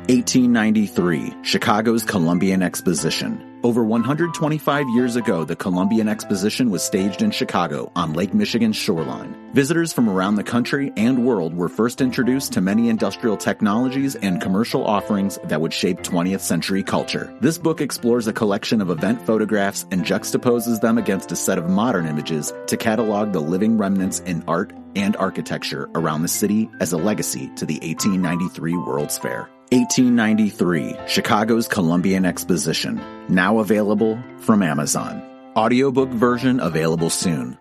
1893, Chicago's Columbian Exposition. Over 125 years ago, the Columbian Exposition was staged in Chicago on Lake Michigan's shoreline. Visitors from around the country and world were first introduced to many industrial technologies and commercial offerings that would shape 20th century culture. This book explores a collection of event photographs and juxtaposes them against a set of modern images to catalog the living remnants in art and architecture around the city as a legacy to the 1893 World's Fair. 1893, Chicago's Columbian Exposition. Now available from Amazon. Audiobook version available soon.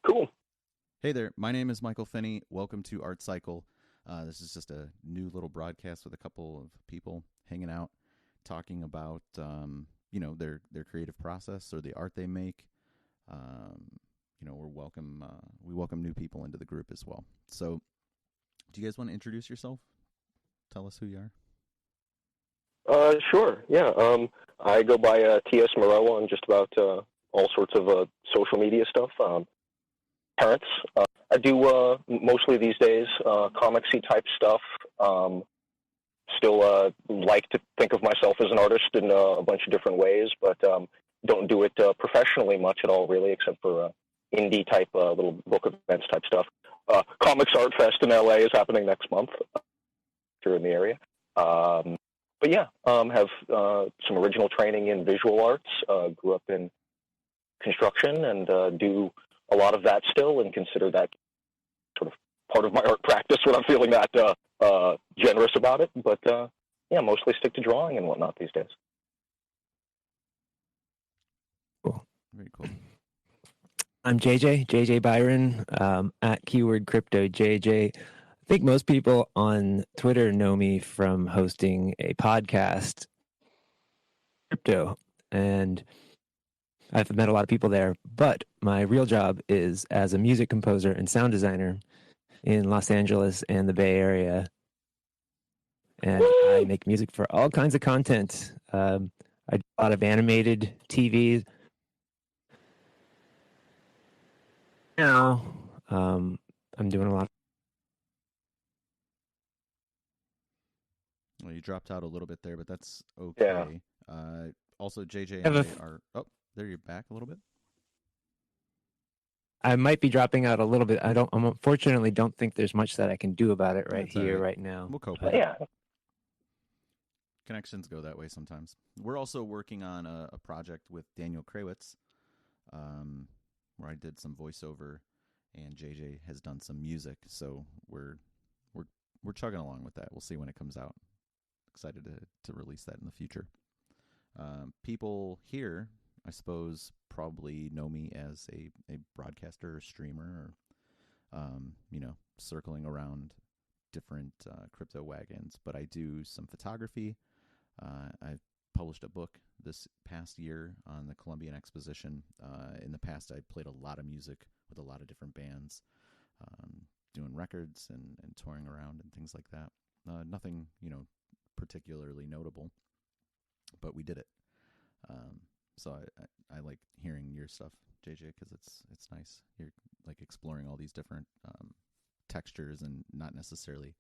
Cool. Hey there, my name is Michael Finney. Welcome to Art Cycle. This is just a new little broadcast with a couple of people hanging out, talking about their creative process or the art they make. We welcome new people into the group as well. So, do you guys want to introduce yourself? Tell us who you are. Sure. Yeah. I go by T.S. Moreau on just about all sorts of social media stuff. Terrence. I do mostly these days comicsy type stuff. Still like to think of myself as an artist in a bunch of different ways, but don't do it professionally much at all, really, except for indie type little book events type stuff. Comics Art Fest in LA is happening next month if you're in the area. But yeah, have some original training in visual arts. Grew up in construction and do a lot of that still, and consider that sort of part of my art practice when I'm feeling that generous about it. But yeah, mostly stick to drawing and whatnot these days. Cool. Very cool. I'm JJ Byron, at keyword crypto JJ. I think most people on Twitter know me from hosting a podcast, Crypto, and I've met a lot of people there, but my real job is as a music composer and sound designer in Los Angeles and the Bay Area. And I make music for all kinds of content. I do a lot of animated TV. Now, I'm doing a lot. Well, you dropped out a little bit there, but that's okay. Yeah. Also, JJ and I are... Oh, there you're back a little bit. I might be dropping out a little bit. I unfortunately don't think there's much that I can do about it right now. We'll cope with it. Connections go that way sometimes. We're also working on a project with Daniel Krawitz, where I did some voiceover, and JJ has done some music. So we're chugging along with that. We'll see when it comes out. Excited to release that in the future. People here, I suppose, probably know me as a broadcaster or streamer, or circling around different crypto wagons. But I do some photography. I've published a book this past year on the Columbian Exposition. In the past, I played a lot of music with a lot of different bands, doing records and touring around and things like that. Nothing, particularly notable, but we did it. So I like hearing your stuff, JJ, because it's nice. You're like exploring all these different textures and not necessarily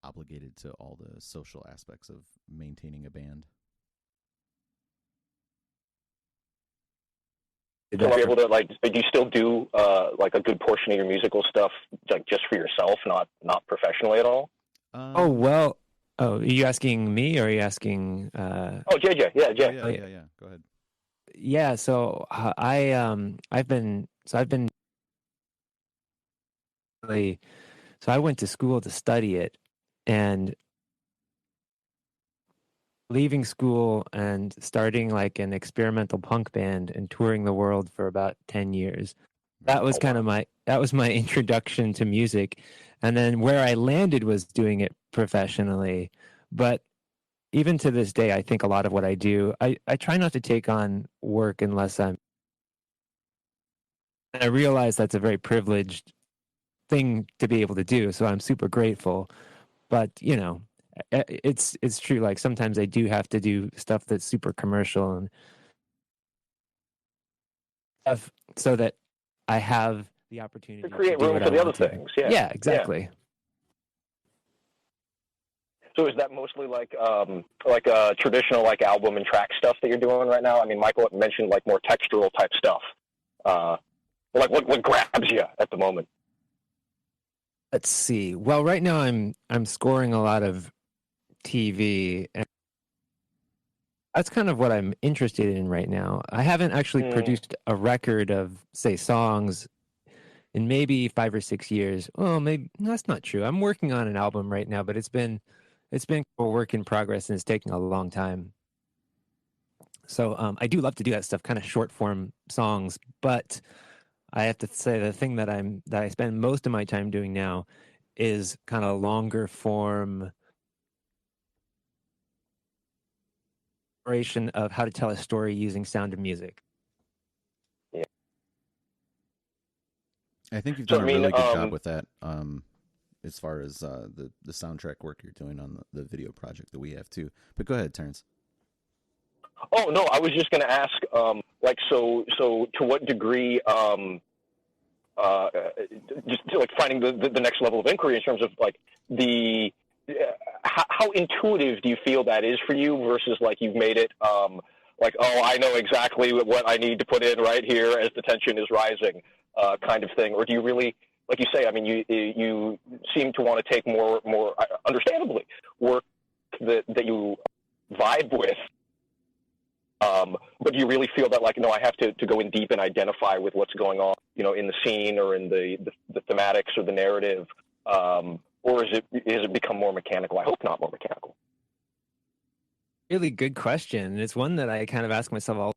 obligated to all the social aspects of maintaining a band. So are you able to do you still do a good portion of your musical stuff just for yourself, not professionally at all? Are you asking me or are you asking? JJ, yeah, Jay. Yeah. Go ahead. Yeah, so I've been I went to school to study it, and leaving school and starting like an experimental punk band and touring the world for about 10 years. That was my introduction to music. And then where I landed was doing it professionally. But even to this day, I think a lot of what I do, I try not to take on work unless I realize that's a very privileged thing to be able to do. So I'm super grateful. But, it's true. Like sometimes I do have to do stuff that's super commercial and stuff so that I have the opportunity To to create do room what for I the other want to. things. Yeah. Yeah, exactly. So is that mostly like a traditional like album and track stuff that you're doing right now? I mean, Michael mentioned like more textural type stuff. Like what grabs you at the moment? Let's see. Well, right now I'm scoring a lot of TV, and that's kind of what I'm interested in right now. I haven't actually produced a record of, say, songs in maybe 5 or 6 years. Well, maybe that's not true. I'm working on an album right now, but it's been a work in progress and it's taking a long time. So I do love to do that stuff, kind of short form songs, but I have to say the thing that I spend most of my time doing now is kind of longer form exploration of how to tell a story using sound and music. Yeah. I think you've done a really good job with that. As far as the soundtrack work you're doing on the video project that we have too. But go ahead, Terrence. Oh no, I was just going to ask, like, so to what degree, just like finding the next level of inquiry in terms of like the how intuitive do you feel that is for you versus like you've made it like, oh, I know exactly what I need to put in right here as the tension is rising, kind of thing, or do you really, like you say, I mean, you seem to want to take more understandably work that you vibe with. But do you really feel that, like, no, I have to go in deep and identify with what's going on, you know, in the scene or in the thematics or the narrative, or is it become more mechanical? I hope not more mechanical. Really good question. It's one that I kind of ask myself all.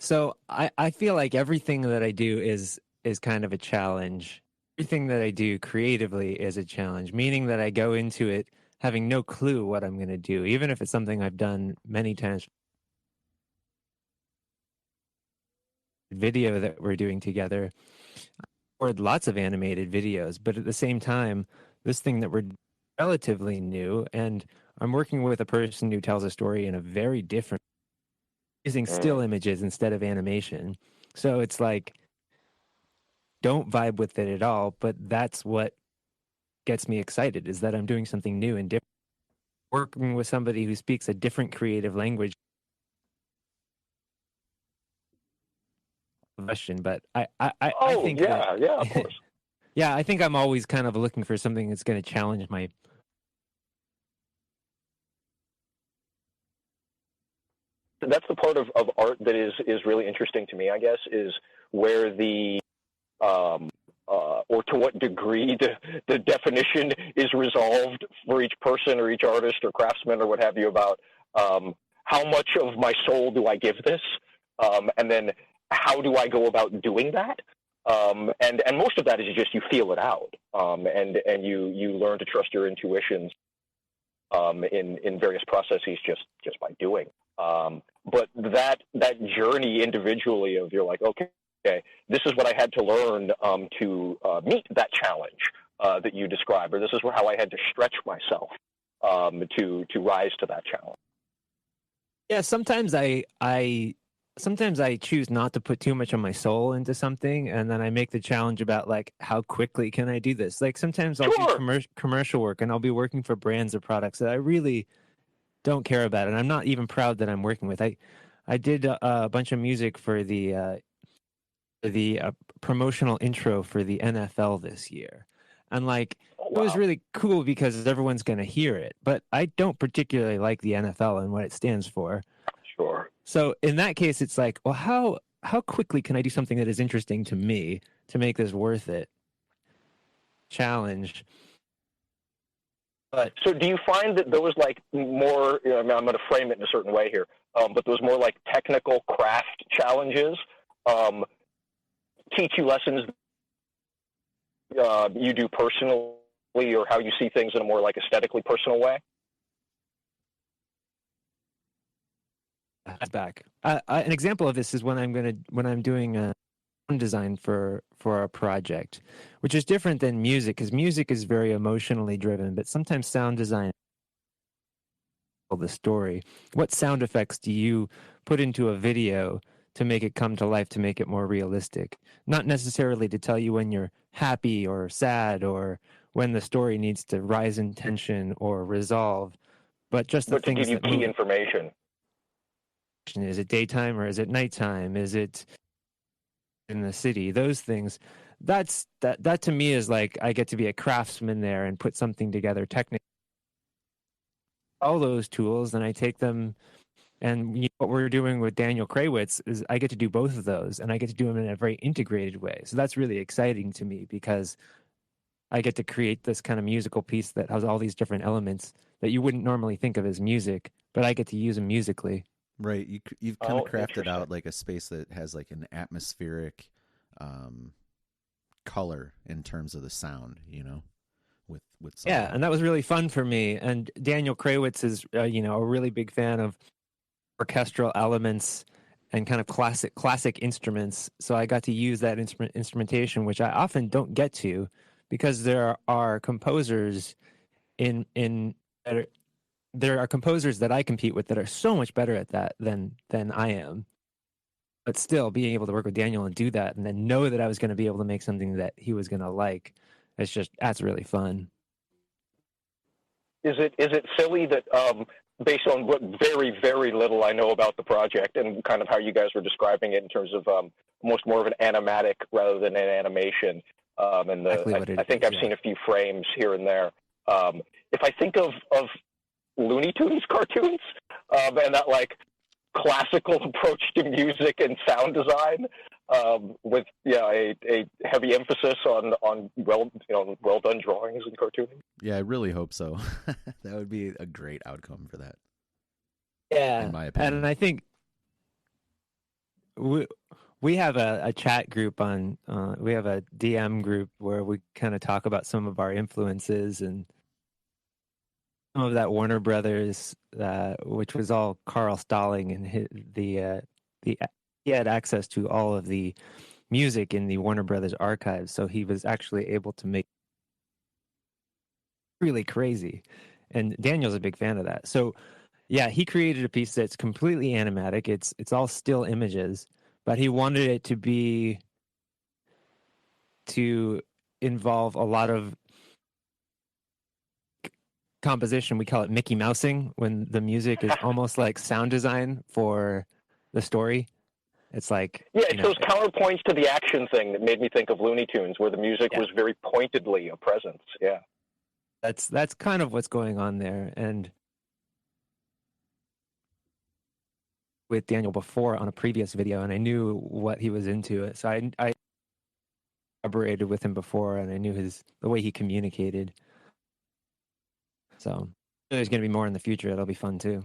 So I feel like everything that I do is kind of a challenge. Everything that I do creatively is a challenge, meaning that I go into it having no clue what I'm going to do, even if it's something I've done many times. Video that we're doing together, or lots of animated videos, but at the same time, this thing that we're relatively new, and I'm working with a person who tells a story in a very different, using still images instead of animation. So it's like, don't vibe with it at all, but that's what gets me excited, is that I'm doing something new and different. Working with somebody who speaks a different creative language. Question, but I think yeah, that, yeah, of course. Yeah, I think I'm always kind of looking for something that's going to challenge my. That's the part of art that is really interesting to me, I guess, is where the or to what degree the definition is resolved for each person or each artist or craftsman or what have you about how much of my soul do I give this, and then how do I go about doing that? And most of that is just you feel it out, and you learn to trust your intuitions in various processes just by doing. But that journey individually of you're like, okay, this is what I had to learn to meet that challenge that you described, or this is how I had to stretch myself to rise to that challenge. Yeah, sometimes I choose not to put too much of my soul into something, and then I make the challenge about like how quickly can I do this. Like sometimes I'll do commercial work, and I'll be working for brands or products that I really don't care about, and I'm not even proud that I'm working with. I did a bunch of music for the promotional intro for the NFL this year, and like it was really cool because everyone's going to hear it. But I don't particularly like the NFL and what it stands for. Sure. So in that case, it's like, well, how quickly can I do something that is interesting to me to make this worth it? Challenge. But so do you find that there was like more, I mean, I'm going to frame it in a certain way here, but those more like technical craft challenges teach you lessons you do personally, or how you see things in a more like aesthetically personal way? Back. An example of this is when I'm doing design for a project, which is different than music, because music is very emotionally driven, but sometimes sound design the story. What sound effects do you put into a video to make it come to life, to make it more realistic? Not necessarily to tell you when you're happy or sad or when the story needs to rise in tension or resolve, but just the But to things give you that key move. information. Is it daytime or is it nighttime? Is it in the city? Those things. That to me is like I get to be a craftsman there and put something together technically. All those tools, and I take them. And what we're doing with Daniel Krawietz is I get to do both of those, and I get to do them in a very integrated way. So that's really exciting to me because I get to create this kind of musical piece that has all these different elements that you wouldn't normally think of as music, but I get to use them musically. Right. You've kind of crafted Interesting. out like a space that has like an atmospheric color in terms of the sound, with some of Yeah, that. and that was really fun for me. And Daniel Krawietz is, a really big fan of orchestral elements and kind of classic instruments. So I got to use that instrumentation, which I often don't get to, because there are composers there are composers that I compete with that are so much better at that than I am. But still, being able to work with Daniel and do that, and then know that I was going to be able to make something that he was going to like, that's really fun. Is it silly that based on what very very little I know about the project and kind of how you guys were describing it in terms of almost more of an animatic rather than an animation, and Exactly what it I think is, I've yeah. seen a few frames here and there. If I think of Looney Tunes cartoons and that like classical approach to music and sound design, with a heavy emphasis on well done drawings and cartooning. Yeah, I really hope so. That would be a great outcome for that, Yeah, in my opinion. and I think we have a chat group on we have a DM group where we kind of talk about some of our influences and some of that Warner Brothers, which was all Carl Stalling, and he had access to all of the music in the Warner Brothers archives, so he was actually able to make really crazy. And Daniel's a big fan of that. So yeah, he created a piece that's completely animatic. It's all still images, but he wanted it to involve a lot of composition. We call it Mickey Mousing, when the music is almost like sound design for the story. It's like, yeah, it's those counterpoints to the action thing that made me think of Looney Tunes, where the music was very pointedly a presence. Yeah, that's kind of what's going on there. And with Daniel before on a previous video, and I knew what he was into. So I collaborated with him before, and I knew the way he communicated. So there's going to be more in the future. It'll be fun too.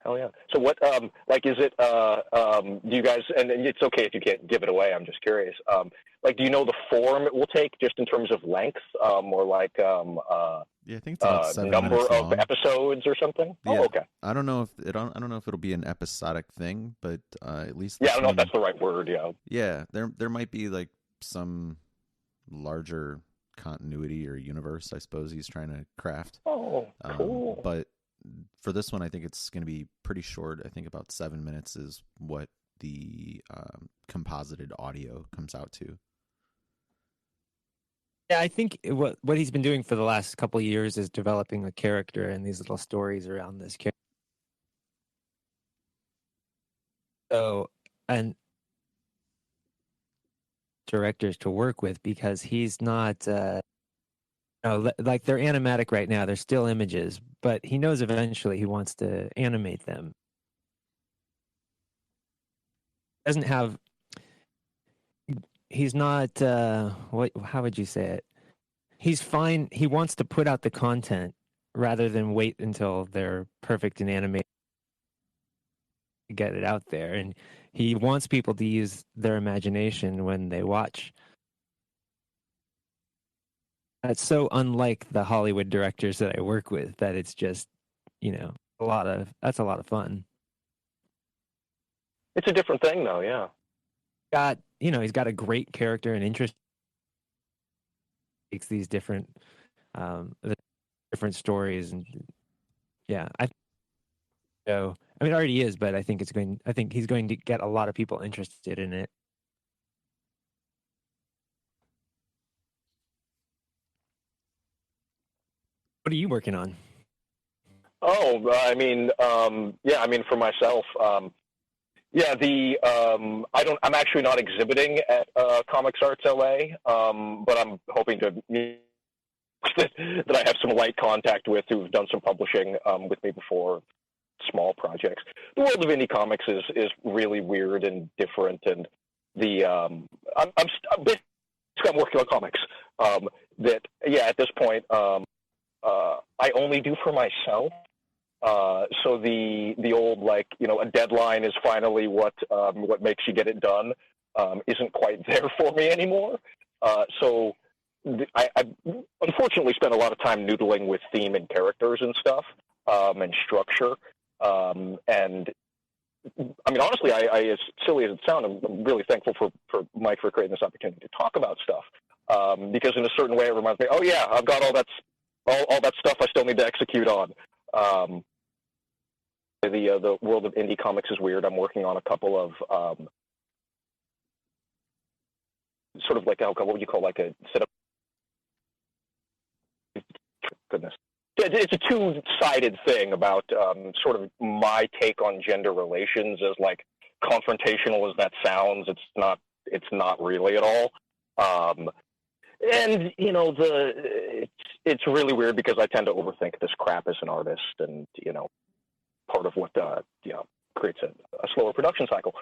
hell yeah. So what, like, is it? Do you guys? And it's okay if you can't give it away. I'm just curious. Like, do you know the form it will take, just in terms of length, or like, yeah, I think it's about 7 number minutes of long. episodes or something? Yeah. Oh, okay. I don't know if it'll be an episodic thing, but at least Yeah, I don't know if that's the right word. Yeah. Yeah, there might be like some larger continuity or universe, I suppose he's trying to craft. Oh, cool. But for this one, I think it's going to be pretty short. I think about 7 minutes is what the composited audio comes out to. Yeah, I think what he's been doing for the last couple of years is developing a character and these little stories around this character. So, and directors to work with, because he's not, like they're animatic right now. They're still images, but he knows eventually he wants to animate them. Doesn't have. He's not. How would you say it? He's fine. He wants to put out the content rather than wait until they're perfect and animated to get it out there. And he wants people to use their imagination when they watch. That's so unlike the Hollywood directors that I work with that it's just, that's a lot of fun. It's a different thing, though. Yeah. he's got a great character and interest. Takes these different stories, and yeah, so I mean, it already is, but I think he's going to get a lot of people interested in it. What are you working on? Oh, for myself, I'm actually not exhibiting at Comics Arts LA, but I'm hoping to that I have some light contact with who've done some publishing with me before, small projects. The world of indie comics is really weird and different, and I'm working on comics at this point I only do for myself. So the old, a deadline is finally what makes you get it done isn't quite there for me anymore. So I unfortunately spent a lot of time noodling with theme and characters and stuff and structure. And I mean, honestly, as silly as it sounds, I'm really thankful for Mike for creating this opportunity to talk about stuff because in a certain way it reminds me, oh yeah, I've got all that stuff I still need to execute on. The world of indie comics is weird. I'm working on a couple of sort of like what would you call like a set of goodness. It's a two-sided thing about sort of my take on gender relations. As like confrontational as that sounds, it's not really at all. And you know, it's really weird because I tend to overthink this crap as an artist, and you know, part of what creates a slower production cycle.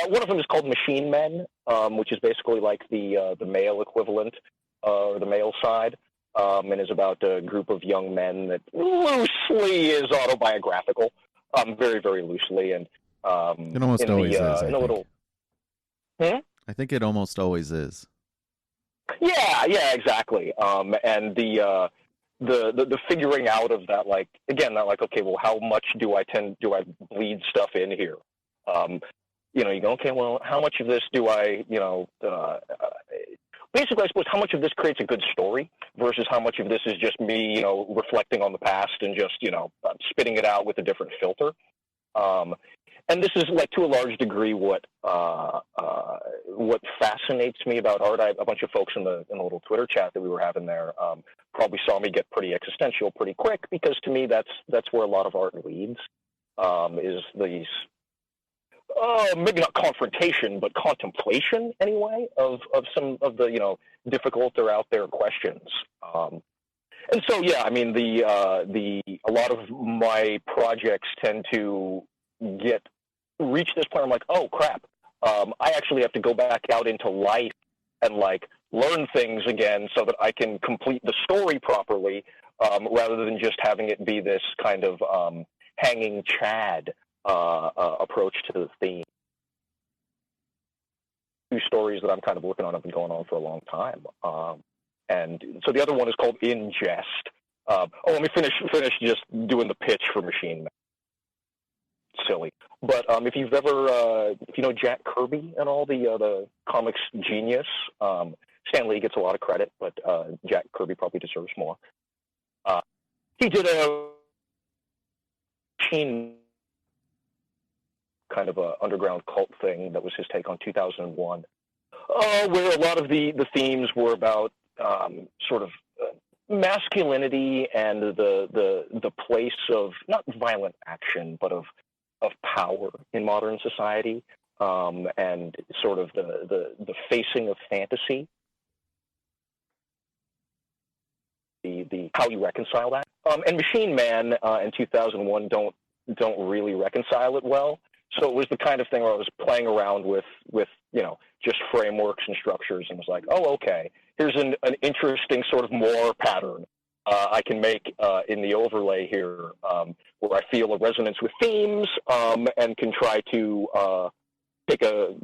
One of them is called Machine Men, which is basically like the male equivalent or the male side, and is about a group of young men that loosely is autobiographical, very very loosely, and it almost always is. In a little. I think it almost always is. Yeah, exactly. And the figuring out of that, like, again, that like, okay, well, how much do I bleed stuff in here? You know, you go, okay, well, how much of this do I, basically, I suppose, how much of this creates a good story versus how much of this is just me, you know, reflecting on the past and just, you know, spitting it out with a different filter. And this is, like, to a large degree what fascinates me about art. A bunch of folks in the little Twitter chat that we were having there probably saw me get pretty existential pretty quick, because to me that's where a lot of art leads, is these maybe not confrontation, but contemplation anyway of some of the, you know, difficult or out there questions. And so, yeah, I mean, a lot of my projects tend to reach this point. I'm like, oh crap, I actually have to go back out into life and like learn things again so that I can complete the story properly, rather than just having it be this kind of hanging Chad approach to the theme. Two stories that I'm kind of working on have been going on for a long time, and so the other one is called In Jest. Let me finish just doing the pitch for Machine Man. Silly, but if you've ever, if you know Jack Kirby and all the comics genius, Stan Lee gets a lot of credit, but Jack Kirby probably deserves more. He did a Machine kind of a underground cult thing that was his take on 2001, where a lot of the themes were about sort of masculinity and the place of not violent action, but of power in modern society, and sort of the facing of fantasy, the how you reconcile that. And Machine Man in 2001 don't really reconcile it well. So it was the kind of thing where I was playing around with you know, just frameworks and structures, and was like, oh, okay, here's an interesting sort of more pattern I can make in the overlay here, where I feel a resonance with themes, and can try to take a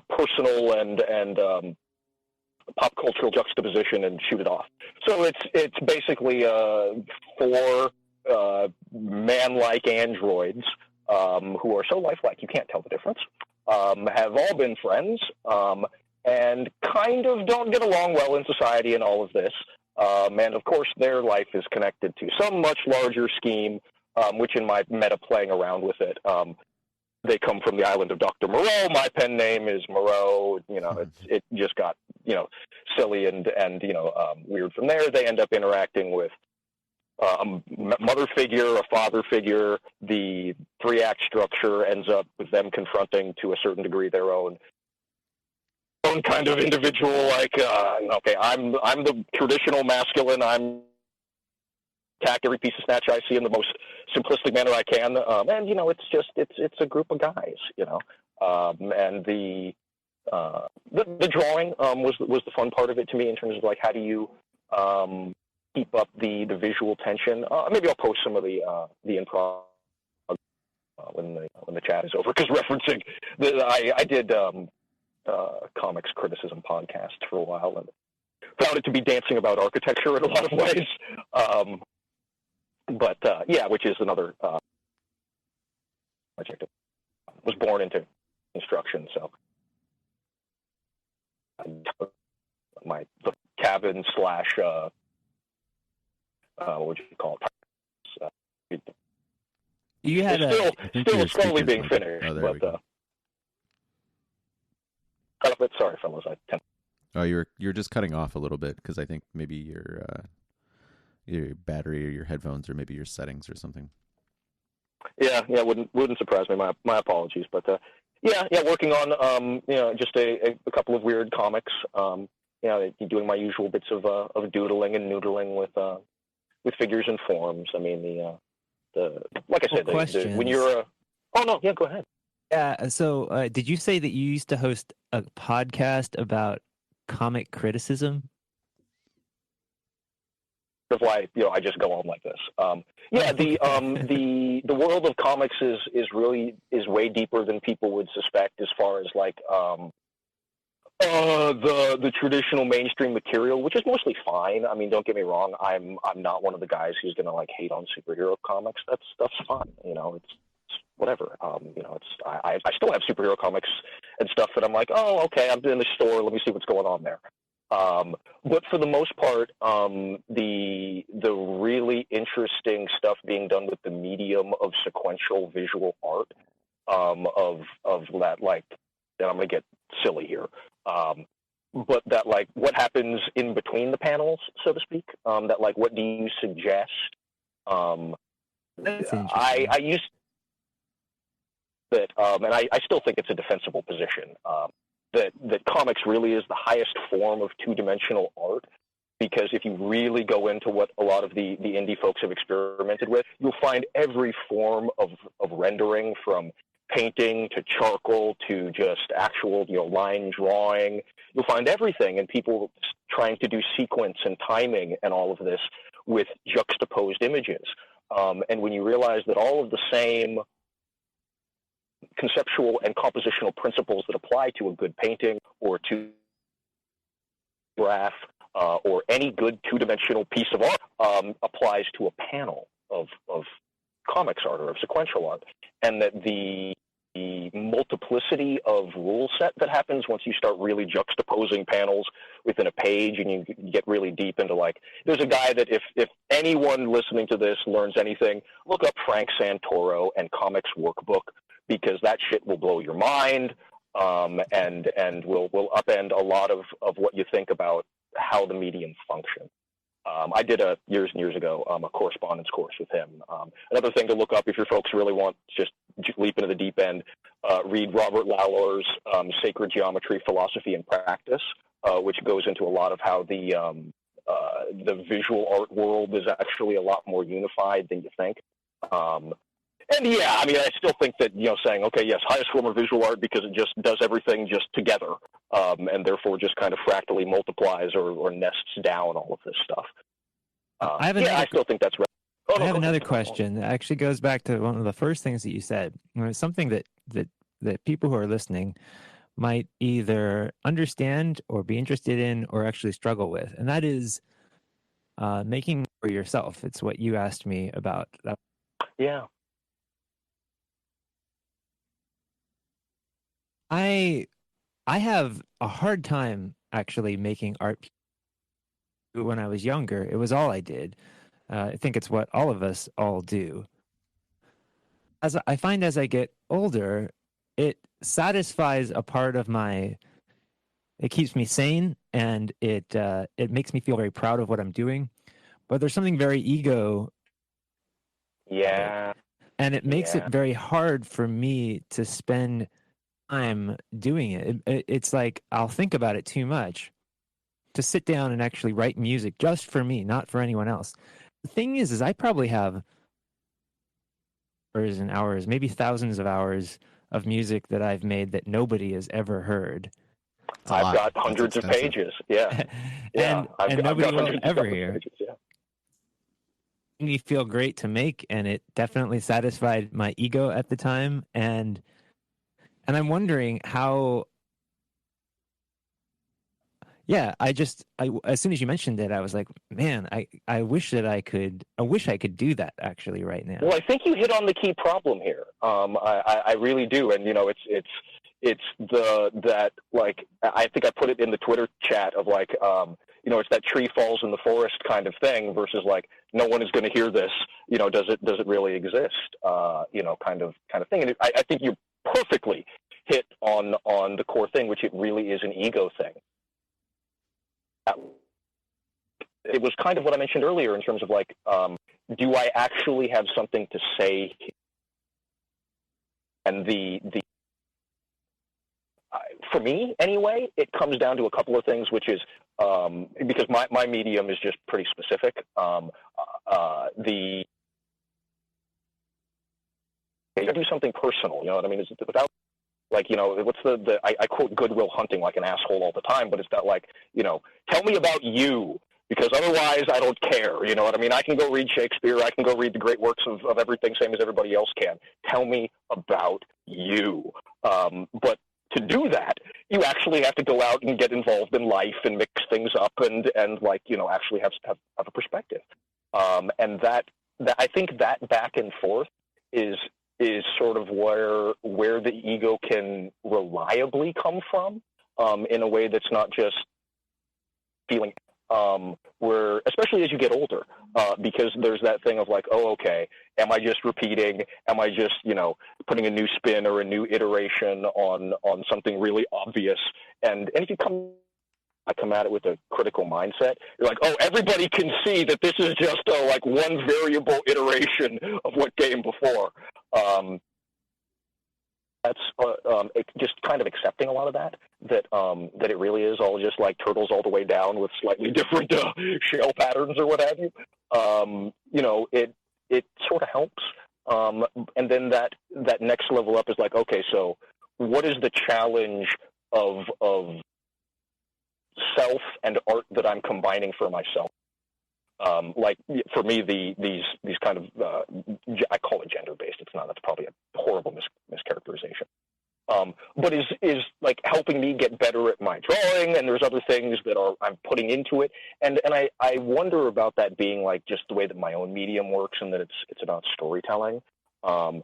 personal and pop cultural juxtaposition and shoot it off. So it's basically 4 man-like androids who are so lifelike you can't tell the difference. have all been friends, and kind of don't get along well in society and all of this. And of course, their life is connected to some much larger scheme, which in my meta playing around with it, they come from the island of Dr. Moreau. My pen name is Moreau. It just got, silly and weird from there. They end up interacting with a mother figure, a father figure. The 3-act structure ends up with them confronting, to a certain degree, their own kind of individual. Like, okay, I'm the traditional masculine. I'm attack every piece of snatch I see in the most simplistic manner I can. And it's a group of guys. And the drawing was the fun part of it to me, in terms of like, how do you keep up the visual tension. Maybe I'll post some of the improv when the chat is over, because referencing I did comics criticism podcast for a while, and found it to be dancing about architecture in a lot of ways. Which is another project. Was born into construction, so the cabin / what would you call it? You had still slowly being finished. Oh, there we go. Sorry, fellas. Oh, you're just cutting off a little bit, because I think maybe your battery or your headphones, or maybe your settings or something. Yeah, wouldn't surprise me. My apologies, but working on just a couple of weird comics. Doing my usual bits of doodling and noodling with figures and forms. I mean, like I said, when you're go ahead. Yeah. So, did you say that you used to host a podcast about comic criticism? Of why I just go on like this. The world of comics is way deeper than people would suspect, as far as like the traditional mainstream material, which is mostly fine. I mean, don't get me wrong. I'm not one of the guys who's gonna like hate on superhero comics. That's fine. It's whatever. I still have superhero comics and stuff that I'm like, oh, okay, I'm in the store. Let me see what's going on there. But for the most part, the really interesting stuff being done with the medium of sequential visual art, of that, like, and I'm going to get silly here, but that, like, what happens in between the panels, so to speak, that, like, what do you suggest? That's interesting. I used that, and I still think it's a defensible position, that comics really is the highest form of two-dimensional art, because if you really go into what a lot of the indie folks have experimented with, you'll find every form of rendering, from painting to charcoal to just actual line drawing. You'll find everything, and people trying to do sequence and timing and all of this with juxtaposed images. And when you realize that all of the same conceptual and compositional principles that apply to a good painting or to graph or any good two-dimensional piece of art applies to a panel of comics art or of sequential art, and that the multiplicity of rule set that happens once you start really juxtaposing panels within a page, and you get really deep into, like, there's a guy that if anyone listening to this learns anything, look up Frank Santoro and Comics Workbook, because that shit will blow your mind, and will upend a lot of what you think about how the medium functions. I did years and years ago a correspondence course with him. Another thing to look up if your folks really want to just leap into the deep end, read Robert Lalor's Sacred Geometry, Philosophy, and Practice, which goes into a lot of how the visual art world is actually a lot more unified than you think. And yeah, I mean, I still think that, saying, okay, yes, highest form of visual art because it just does everything just together, and therefore just kind of fractally multiplies or nests down all of this stuff. I still think that's right. I have another question that actually goes back to one of the first things that you said. It's something that people who are listening might either understand or be interested in or actually struggle with, and that is making for yourself. It's what you asked me about. Yeah. I have a hard time actually making art. When I was younger, it was all I did. I think it's what all of us all do. As I find as I get older, it satisfies a part of my. It keeps me sane, and it makes me feel very proud of what I'm doing. But there's something very ego about it, Yeah. and it makes it Yeah. very hard for me to spend time doing it. It's like I'll think about it too much to sit down and actually write music just for me, not for anyone else. The thing is I probably have hours and hours, maybe thousands of hours of music that I've made that nobody has ever heard. I've got hundreds of pages. Yeah. Yeah. and nobody I've got will hundreds ever of hear. pages. Yeah. Me feel great to make, and it definitely satisfied my ego at the time. And I'm wondering how. Yeah, as soon as you mentioned it, I was like, man, I wish that I wish I could do that actually right now. Well, I think you hit on the key problem here. I really do, and it's that like I think I put it in the Twitter chat of like it's that tree falls in the forest kind of thing versus like no one is going to hear this. Does it really exist? Kind of thing. And I think you perfectly hit on the core thing, which it really is an ego thing. It was kind of what I mentioned earlier in terms of like, do I actually have something to say? And for me anyway, it comes down to a couple of things, which is because my medium is just pretty specific. I do something personal, you know what I mean? Is without like, what's I quote Good Will Hunting like an asshole all the time, but it's that like, tell me about you, because otherwise I don't care. You know what I mean? I can go read Shakespeare. I can go read the great works of everything, same as everybody else can. Tell me about you. But to do that, you actually have to go out and get involved in life and mix things up and like, actually have a perspective. And that I think that back and forth is sort of where the ego can reliably come from, in a way that's not just feeling, where, especially as you get older, because there's that thing of like, oh, okay, am I just repeating? Am I just, putting a new spin or a new iteration on something really obvious? And if you come at it with a critical mindset, you're like, oh, everybody can see that this is just like one variable iteration of what came before. That's just kind of accepting a lot of that it really is all just like turtles all the way down with slightly different shell patterns or what have you. It sort of helps. And then that next level up is like, okay, so what is the challenge of self and art that I'm combining for myself? Like for me, these kind of I call it gender-based. It's not. That's probably a horrible mischaracterization. But is like helping me get better at my drawing, and there's other things that I'm putting into it, and I wonder about that being like just the way that my own medium works, and that it's about storytelling. Not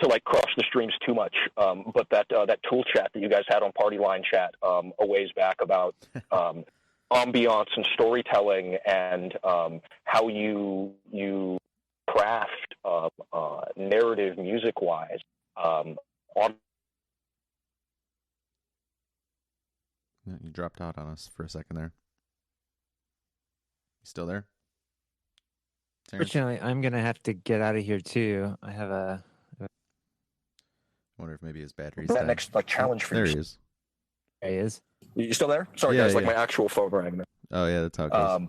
to like cross the streams too much, but that tool chat that you guys had on Party Line Chat a ways back about ambiance and storytelling and how you craft narrative music-wise. You dropped out on us for a second there. You still there? Terrence? Fortunately, I'm going to have to get out of here too. I have a... I wonder if maybe his battery's that dead. next like challenge for There you. he is. There he is. You still there? Sorry, Yeah, guys. Like yeah. my actual phone rang. Oh yeah, that's how it goes.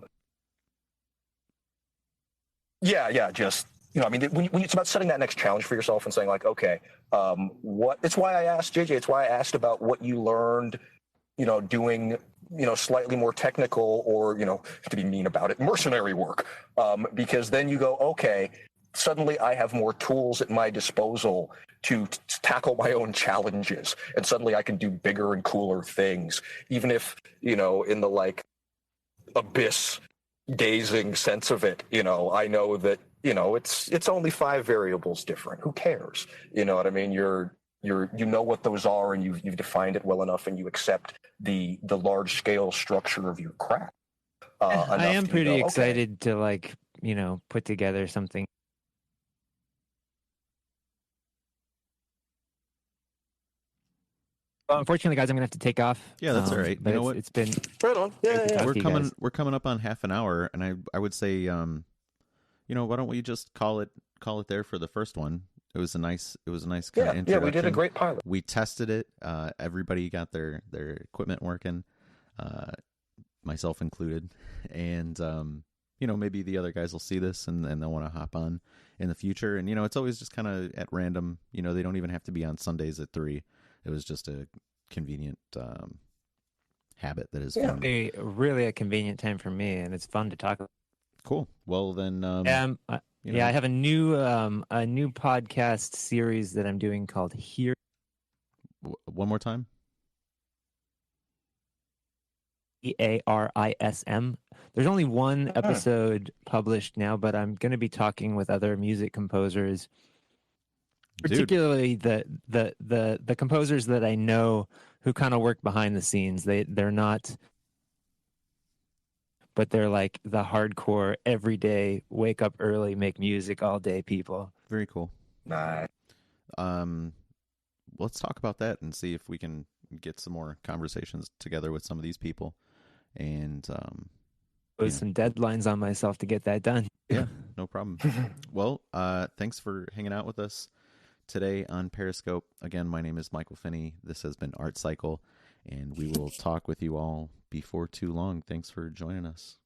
Yeah. Just I mean, when it's about setting that next challenge for yourself and saying like, okay, what? It's why I asked JJ. It's why I asked about what you learned, doing slightly more technical or to be mean about it, mercenary work, because then you go, okay, suddenly I have more tools at my disposal to tackle my own challenges, and suddenly I can do bigger and cooler things, even if in the like abyss gazing sense of it, I know that it's only 5 variables different. Who cares? You know what I mean? You're you know what those are, and you've defined it well enough, and you accept the large scale structure of your craft. I am pretty okay. excited to, like, put together something. Well, unfortunately, guys, I'm gonna have to take off. Yeah, that's all right. But You know what? It's been Right on. Yeah. We're coming up on half an hour, and I would say, why don't we just call it there for the first one? It was a nice kind of introduction. Yeah, we did a great pilot. We tested it. Everybody got their equipment working, myself included, and maybe the other guys will see this and they'll want to hop on in the future. And it's always just kind of at random. They don't even have to be on Sundays at 3. It was just a convenient habit that is fun. Really a convenient time for me, and it's fun to talk about. Cool. Well, then, I have a new podcast series that I'm doing called Here. One more time. EARISM. There's only one episode published now, but I'm going to be talking with other music composers, particularly the composers that I know who kind of work behind the scenes. They're not, but they're like the hardcore, everyday, wake up early, make music all day people. Very cool. Nice. Let's talk about that and see if we can get some more conversations together with some of these people. And put some deadlines on myself to get that done. Yeah, no problem. Well, thanks for hanging out with us today on Periscope. Again, my name is Michael Finney. This has been Art Cycle, and we will talk with you all before too long. Thanks for joining us.